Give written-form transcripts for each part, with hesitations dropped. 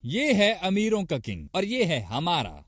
ये है अमीरों का किंग और ये है हमारा।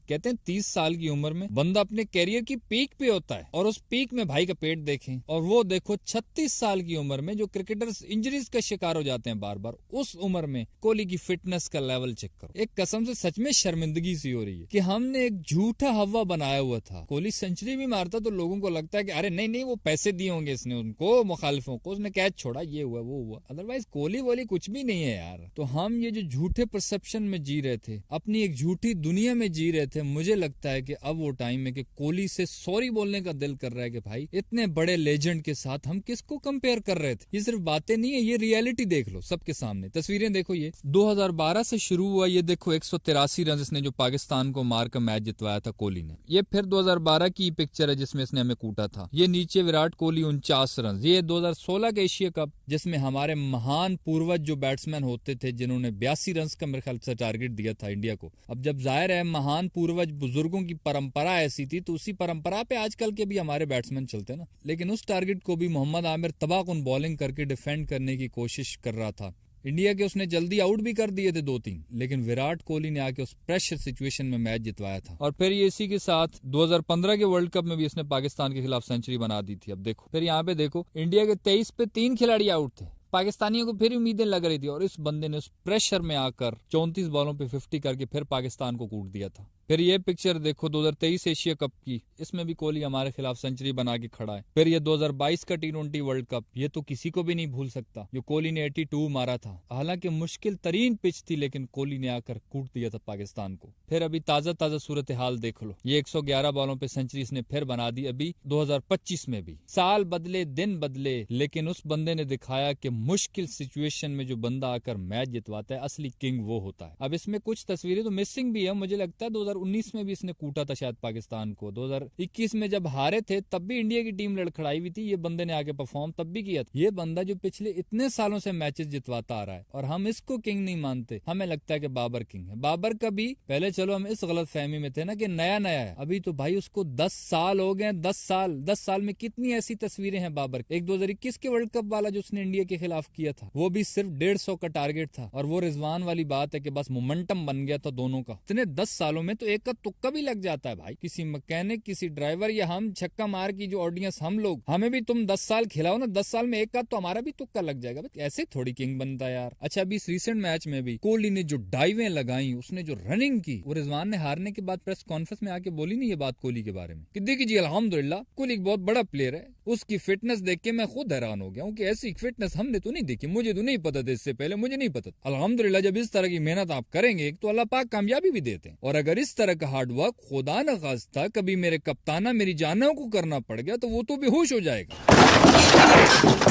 कहते हैं 30 साल की उम्र में बंदा अपने कैरियर की पीक पे होता है और उस पीक में भाई का पेट देखें, और वो देखो 36 साल की उम्र में जो क्रिकेटर्स इंजरीज का शिकार हो जाते हैं बार बार, उस उम्र में कोहली की फिटनेस का लेवल चेक करो। एक कसम से सच में शर्मिंदगी सी हो रही है कि हमने एक झूठा हवा बनाया हुआ था। कोहली सेंचुरी भी मारता तो लोगों को लगता है कि अरे नहीं नहीं वो पैसे दिए होंगे इसने उनको, मुखालिफों को, उसने कैच छोड़ा, ये हुआ वो हुआ। अदरवाइज कोहली वोली कुछ भी नहीं है यार। तो हम ये जो झूठे परसेप्शन में जी रहे थे, अपनी एक झूठी दुनिया में जी रहे थे, मुझे लगता है कि अब वो टाइम है कि कोहली से सॉरी बोलने का दिल कर रहा है कि भाई इतने बड़े लेजेंड के साथ हम किसको कंपेयर कर रहे थे। ये सिर्फ बातें नहीं है, ये रियलिटी देख लो सबके सामने। तस्वीरें देखो, ये 2012 से शुरू हुआ, ये देखो 183 रन इसने जो पाकिस्तान को मारकर मैच जितवाया था कोहली ने। ये फिर 2012 की पिक्चर है जिसमें इसने हमें कूटा था। ये नीचे विराट कोहली 49 रन। ये 2016 के एशिया कप जिसमें हमारे महान पूर्वज जो बैट्समैन होते थे जिन्होंने 82 रन का मेरे ख्याल से टारगेट दिया था इंडिया को। अब जब जाहिर है महान पूर्वज बुजुर्गों की परंपरा ऐसी थी तो उसी परंपरा पे आजकल के भी हमारे बैट्समैन चलते हैं ना। लेकिन उस टारगेट को भी मोहम्मद आमिर तबाहकुन बॉलिंग करके डिफेंड करने की कोशिश कर रहा था। इंडिया के उसने जल्दी आउट भी कर दिए थे 2-3, लेकिन विराट कोहली ने आके उस प्रेशर सिचुएशन में मैच जितवाया था। और फिर ये इसी के साथ 2015 के वर्ल्ड कप में भी इसने पाकिस्तान के खिलाफ सेंचुरी बना दी थी। अब देखो फिर यहाँ पे देखो, इंडिया के 23 पे 3 खिलाड़ी आउट थे, पाकिस्तानियों को फिर उम्मीदें लग रही थी, और इस बंदे ने उस प्रेशर में आकर 34 बॉलों पे 50 करके फिर पाकिस्तान को कूट दिया था। फिर ये पिक्चर देखो 2023 एशिया कप की, इसमें भी कोहली हमारे खिलाफ सेंचुरी बना के खड़ा है। फिर ये 2022 का T20 वर्ल्ड कप, ये तो किसी को भी नहीं भूल सकता, जो कोहली ने 82 मारा था। हालांकि मुश्किल तरीन पिच थी, लेकिन कोहली ने आकर कूट दिया था पाकिस्तान को। फिर अभी ताजा ताजा सूरत हाल देख लो, ये 111 बॉलों पे सेंचुरी इसने फिर बना दी अभी 2025 में भी। साल बदले दिन बदले, लेकिन उस बंदे ने दिखाया कि मुश्किल सिचुएशन में जो बंदा आकर मैच जितवाता है, असली किंग वो होता है। अब इसमें कुछ तस्वीरें तो मिसिंग भी है, मुझे लगता है 2019 में भी इसने कूटा था शायद पाकिस्तान को। 2021 में जब हारे थे तब भी इंडिया की टीम लड़खड़ाई हुई थी, ये बंदे ने आके परफॉर्म तब भी किया था। ये बंदा जो पिछले इतने सालों से मैचेस जितवाता आ रहा है और हम इसको किंग नहीं मानते, हमें लगता है कि बाबर किंग है। बाबर का भी पहले चलो हम इस गलत फहमी में थे ना कि नया नया है, अभी तो भाई उसको 10 साल हो गए। 10 साल में कितनी ऐसी तस्वीरें हैं बाबर। एक 2021 के वर्ल्ड कप वाला जो उसने इंडिया के खिलाफ किया था, वो भी सिर्फ 150 का टारगेट था, और वो रिजवान वाली बात है कि बस मोमेंटम बन गया था दोनों का। इतने 10 सालों में तो एक का तुक्का भी लग जाता है भाई, किसी मैकेनिक, किसी ड्राइवर, या हम छक्का मार की जो ऑडियंस हम लोग, हमें भी तुम 10 साल खिलाओ ना, 10 साल में एक का तो हमारा भी तुक्का लग जाएगा। ऐसे थोड़ी किंग बनता यार। अच्छा, अभी इस रिसेंट मैच में भी कोहली ने जो डाइवें लगाई, उसने जो रनिंग की, वो रिजवान ने हारने के बाद प्रेस कॉन्फ्रेंस में आके बोली नहीं ये बात कोहली के बारे में कि देखिए जी अल्हम्दुलिल्लाह कोहली बहुत बड़ा प्लेयर है, उसकी फिटनेस देख के मैं खुद हैरान हो गया हूँ कि ऐसी फिटनेस हमने तो नहीं देखी, मुझे तो नहीं पता था, इससे पहले मुझे नहीं पता। अल्हम्दुलिल्लाह जब इस तरह की मेहनत आप करेंगे तो अल्लाह पाक कामयाबी भी देते हैं, और अगर इस तरह का हार्डवर्क खुदा न खास्ता कभी मेरे कप्ताना मेरी जानों को करना पड़ गया तो वो तो बेहोश हो जाएगा।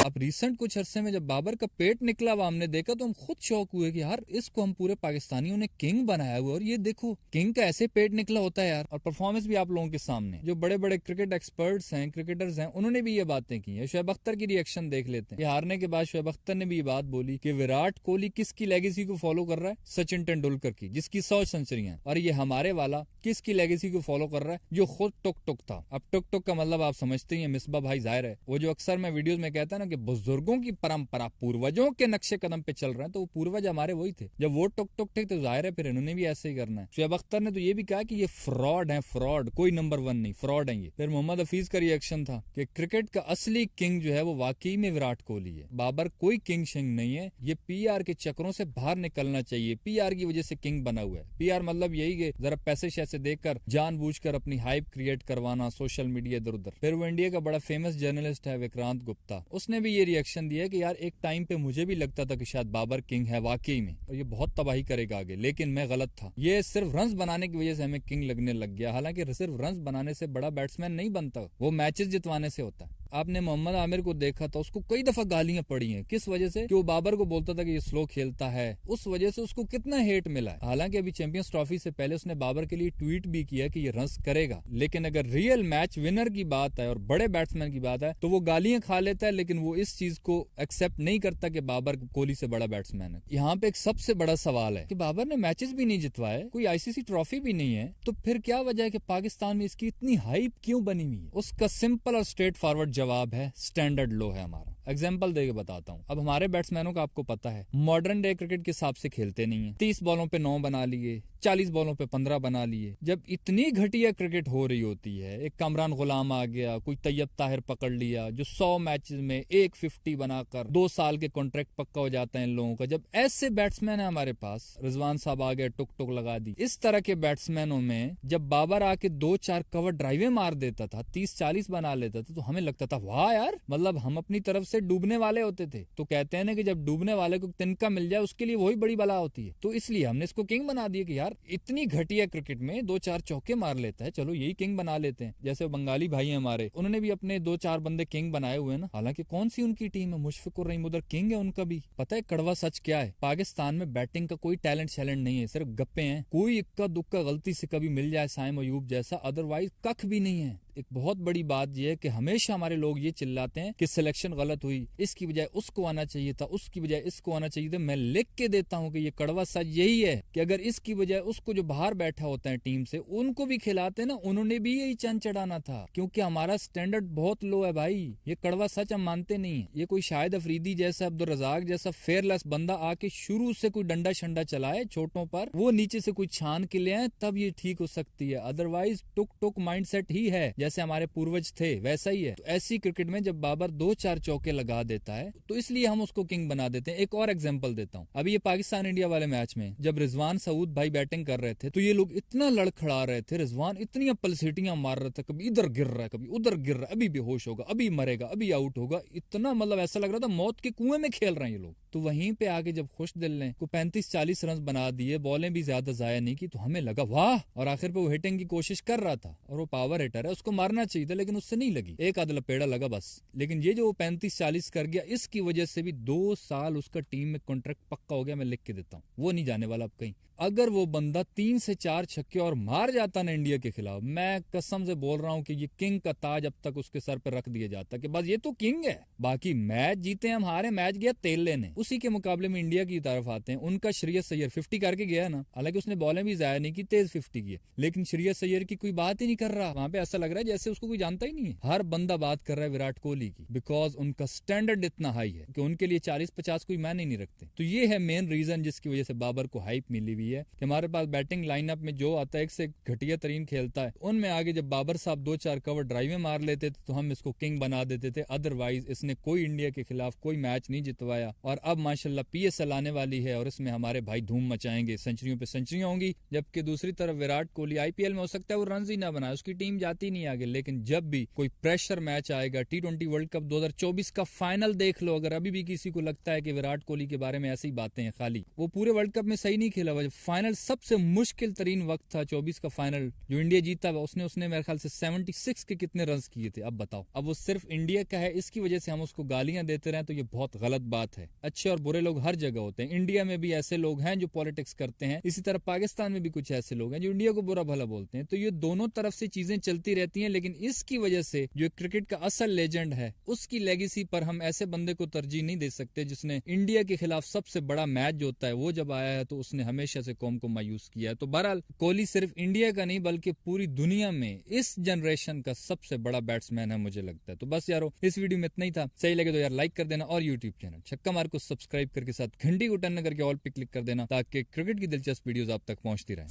अब रिसेंट कुछ अरसे में जब बाबर का पेट निकला हुआ हमने देखा तो हम खुद शौक हुए कि यार इसको हम पूरे पाकिस्तानियों ने किंग बनाया हुआ, और ये देखो किंग का ऐसे पेट निकला होता है यार। और परफॉर्मेंस भी आप लोगों के सामने, जो बड़े बड़े क्रिकेट एक्सपर्ट्स हैं, क्रिकेटर्स हैं, उन्होंने भी ये बातें की है। शोएब अख्तर की रिएक्शन देख लेते हैं। ये हारने के बाद शोएब अख्तर ने भी ये बात बोली कि विराट कोहली किसकी लेगेसी को फॉलो कर रहा है, सचिन तेंदुलकर की, जिसकी 100 सेंचुरियां, और ये हमारे वाला किसकी लेगेसी को फॉलो कर रहा है, जो खुद टुक टुक था। अब टुक टुक का मतलब आप समझते ही, मिसबा भाई जाहिर है, वो जो अक्सर मैं वीडियोस में कहता है ना कि बुजुर्गों की परंपरा, पूर्वजों के नक्शे कदम पे चल रहे हैं, तो वो पूर्वज हमारे वही थे। जब वो टुक टुक थे तो जाहिर है फिर इन्होंने भी ऐसे ही करना है। शोएब अख्तर ने तो ये भी कहा कि ये फ्रॉड है, फ्रॉड, कोई नंबर 1 नहीं, फ्रॉड है ये। फिर मोहम्मद हफीज का रिएक्शन था कि क्रिकेट का असली किंग जो है वो वाकई में विराट कोहली है, बाबर कोई किंग शिंग नहीं है। ये पीआर के चक्रों से बाहर निकलना चाहिए, पीआर की वजह से किंग बना हुआ है। पीआर मतलब यही कि जरा पैसे शैसे देकर जानबूझकर अपनी हाइप क्रिएट करवाना, सोशल मीडिया इधर उधर। फिर वो इंडिया का बड़ा फेमस जर्नलिस्ट है विक्रांत गुप्ता, उसने भी ये रिएक्शन दिया कि यार एक टाइम पे मुझे भी लगता था कि शायद बाबर किंग है वाकई में, और ये बहुत तबाही करेगा आगे, लेकिन मैं गलत था। ये सिर्फ रन्स बनाने की वजह से हमें किंग लगने लग गया। हालांकि सिर्फ रन्स बनाने से बड़ा बैट्समैन नहीं बनता, वो मैचेस जितवाने से होता है। आपने मोहम्मद आमिर को देखा था, उसको कई दफा गालियां पड़ी हैं, किस वजह से कि वो बाबर को बोलता था कि ये स्लो खेलता है, उस वजह से उसको कितना हेट मिला है। हालांकि अभी चैंपियंस ट्रॉफी से पहले उसने बाबर के लिए ट्वीट भी किया कि ये रन्स करेगा, लेकिन अगर रियल मैच विनर की बात है और बड़े बैट्समैन की बात है तो वो गालियां खा लेता है, लेकिन वो इस चीज को एक्सेप्ट नहीं करता कि बाबर कोहली से बड़ा बैट्समैन है। यहाँ पे एक सबसे बड़ा सवाल है कि बाबर ने मैचेस भी नहीं जितवाए, कोई आईसीसी ट्रॉफी भी नहीं है, तो फिर क्या वजह है कि पाकिस्तान में इसकी इतनी हाइप क्यों बनी हुई है? उसका सिंपल और स्ट्रेट फॉरवर्ड जवाब है, स्टैंडर्ड लो है हमारा। एग्जाम्पल दे के बताता हूँ। अब हमारे बैट्समैनों का आपको पता है मॉडर्न डे क्रिकेट के हिसाब से खेलते नहीं है। 30 बॉलों पे 9 बना लिए, 40 बॉलों पे 15 बना लिए। जब इतनी घटिया क्रिकेट हो रही होती है, एक कमरान गुलाम आ गया, कोई तैयब ताहिर पकड़ लिया जो 100 मैचेस में एक 50 बनाकर 2 साल के कॉन्ट्रैक्ट पक्का हो जाता है इन लोगों का। जब ऐसे बैट्समैन है हमारे पास, रिजवान साहब आ गए, टुक टुक लगा दी। इस तरह के बैट्समैनों में जब बाबर आके 2-4 कवर ड्राइवे मार देता था, 30-40 बना लेता था, तो हमें लगता था वाह यार, मतलब हम अपनी तरफ से डूबने वाले होते थे। तो कहते हैं ना कि जब डूबने वाले को तिनका मिल जाए उसके लिए वही बड़ी बला होती है। तो इसलिए हमने इसको किंग बना दिया कि यार इतनी घटिया क्रिकेट में 2-4 चौके मार लेता है, चलो यही किंग बना लेते हैं। जैसे बंगाली भाई हैं हमारे, उन्होंने भी अपने 2-4 बंदे किंग बनाए हुए हैं ना। हालांकि कौन सी उनकी टीम है, मुशफिकुर रहीम उधर किंग है उनका भी। पता है कड़वा सच क्या है, पाकिस्तान में बैटिंग का कोई टैलेंट शैलेंट नहीं है, सिर्फ गप्पे हैं। कोई इक्का दुक्का गलती से कभी मिल जाए साइम अयूब जैसा, अदरवाइज कख भी नहीं है। एक बहुत बड़ी बात यह है कि हमेशा हमारे लोग ये चिल्लाते हैं कि सिलेक्शन गलत हुई, इसकी बजाय उसको आना चाहिए था, उसकी बजाय इसको आना चाहिए था। मैं लिख के देता हूं कि ये कड़वा सच यही है कि अगर इसकी बजाय उसको जो बाहर बैठा होता है टीम से, उनको भी खिलाते ना, उन्होंने भी यही चंद चढ़ाना था। क्योंकि हमारा स्टैंडर्ड बहुत लो है भाई, ये कड़वा सच हम मानते नहीं है। ये कोई शाहिद अफरीदी जैसा, अब्दुल रजाक जैसा फेयरलेस बंदा आके शुरू से कोई डंडा शंडा चलाए छोटों पर, वो नीचे से कोई छान के ले आए, तब ये ठीक हो सकती है। अदरवाइज टुक टुक माइंडसेट ही है, जैसे हमारे पूर्वज थे वैसा ही है। तो ऐसी क्रिकेट में जब बाबर 2-4 चौके लगा देता है तो इसलिए हम उसको किंग बना देते हैं। एक और एग्जांपल देता हूं, अभी ये पाकिस्तान इंडिया वाले मैच में जब रिजवान सऊद भाई बैटिंग कर रहे थे तो ये लोग इतना लड़खड़ा रहे थे, रिजवान इतनी पलसीटियां मार रहे थे, कभी इधर गिर रहा है, कभी उधर गिर रहा है, अभी बेहोश होगा, अभी मरेगा, अभी आउट होगा। इतना मतलब ऐसा लग रहा था मौत के कुएं में खेल रहे हैं ये लोग। तो वहीं पे आगे जब खुश दिल ने को 35-40 रन बना दिए, बॉलें भी ज्यादा जाया नहीं की, तो हमें लगा वाह। और आखिर पे वो हिटिंग की कोशिश कर रहा था और वो पावर हिटर है, उसको मारना चाहिए था, लेकिन उससे नहीं लगी, एक आध लपेड़ा लगा बस। लेकिन ये जो 35-40 कर गया, इसकी वजह से भी 2 साल उसका टीम में कॉन्ट्रैक्ट पक्का हो गया। मैं लिख के देता हूँ, वो नहीं जाने वाला अब कहीं। अगर वो बंदा 3 से 4 छक्के और मार जाता ना इंडिया के खिलाफ, मैं कसम से बोल रहा हूं कि ये किंग का ताज अब तक उसके सर पे रख दिया जाता कि बस ये तो किंग है। बाकी मैच जीते हम हारे, मैच गया तेल लेने। उसी के मुकाबले में इंडिया की तरफ आते हैं, उनका श्रेयस अय्यर 50 करके गया ना, हालांकि उसने बॉलें भी जाया नहीं की, तेज 50 की, लेकिन श्रेयस अय्यर की कोई बात ही नहीं कर रहा। वहां पे ऐसा लग रहा है जैसे उसको कोई जानता ही नहीं है। हर बंदा बात कर रहा है विराट कोहली की, बिकॉज उनका स्टैंडर्ड इतना हाई है कि उनके लिए 40-50 कोई मैन ही नहीं रखते। तो ये है मेन रीजन जिसकी वजह से बाबर को हाइप मिली हुई है कि हमारे पास बैटिंग लाइनअप में जो आता है एक से घटिया तरीन खेलता है, उनमें आगे जब बाबर साहब 2-4 कवर ड्राइवें मार लेते थे तो हम इसको किंग बना देते थे। अदरवाइज इसने कोई इंडिया के खिलाफ कोई मैच नहीं जितवाया। और अब माशाल्लाह PSL आने वाली है और इसमें हमारे भाई धूम मचाएंगे, सेंचुरियों पे सेंचुरियां होंगी। जबकि दूसरी तरफ विराट कोहली IPL में हो सकता है वो रन ही ना बनाए, उसकी टीम जाती नहीं आगे, लेकिन जब भी कोई प्रेशर मैच आएगा, T20 वर्ल्ड कप 2024 का फाइनल देख लो, अगर अभी भी किसी को लगता है कि विराट कोहली के बारे में ऐसी बातें हैं खाली, वो पूरे वर्ल्ड कप में सही नहीं खेला हुआ। फाइनल सबसे मुश्किल तरीन वक्त था 24 का फाइनल जो इंडिया जीता, उसने मेरे ख्याल से 76 के कितने रन किए थे। अब बताओ, अब वो सिर्फ इंडिया का है, इसकी वजह से हम उसको गालियां देते रहे तो ये बहुत गलत बात है। अच्छे और बुरे लोग हर जगह होते हैं, इंडिया में भी ऐसे लोग हैं जो पॉलिटिक्स करते हैं, इसी तरह पाकिस्तान में भी कुछ ऐसे लोग हैं जो इंडिया को बुरा भला बोलते हैं। तो ये दोनों तरफ से चीजें चलती रहती हैं, लेकिन इसकी वजह से जो क्रिकेट का असल लेजेंड है उसकी लेगेसी पर हम ऐसे बंदे को तरजीह नहीं दे सकते जिसने इंडिया के खिलाफ सबसे बड़ा मैच जो होता है वो जब आया है तो उसने हमेशा से कौम को मायूस किया है। तो बहरहाल कोहली सिर्फ इंडिया का नहीं बल्कि पूरी दुनिया में इस जनरेशन का सबसे बड़ा बैट्समैन है मुझे लगता है। तो बस यारो, इस वीडियो में इतना ही था। सही लगे तो यार लाइक कर देना और यूट्यूब चैनल छक्का मार को सब्सक्राइब करके साथ घंटी को टर्न करके ऑल पे क्लिक कर देना ताकि क्रिकेट की दिलचस्प वीडियोस आप तक पहुंचती रहें।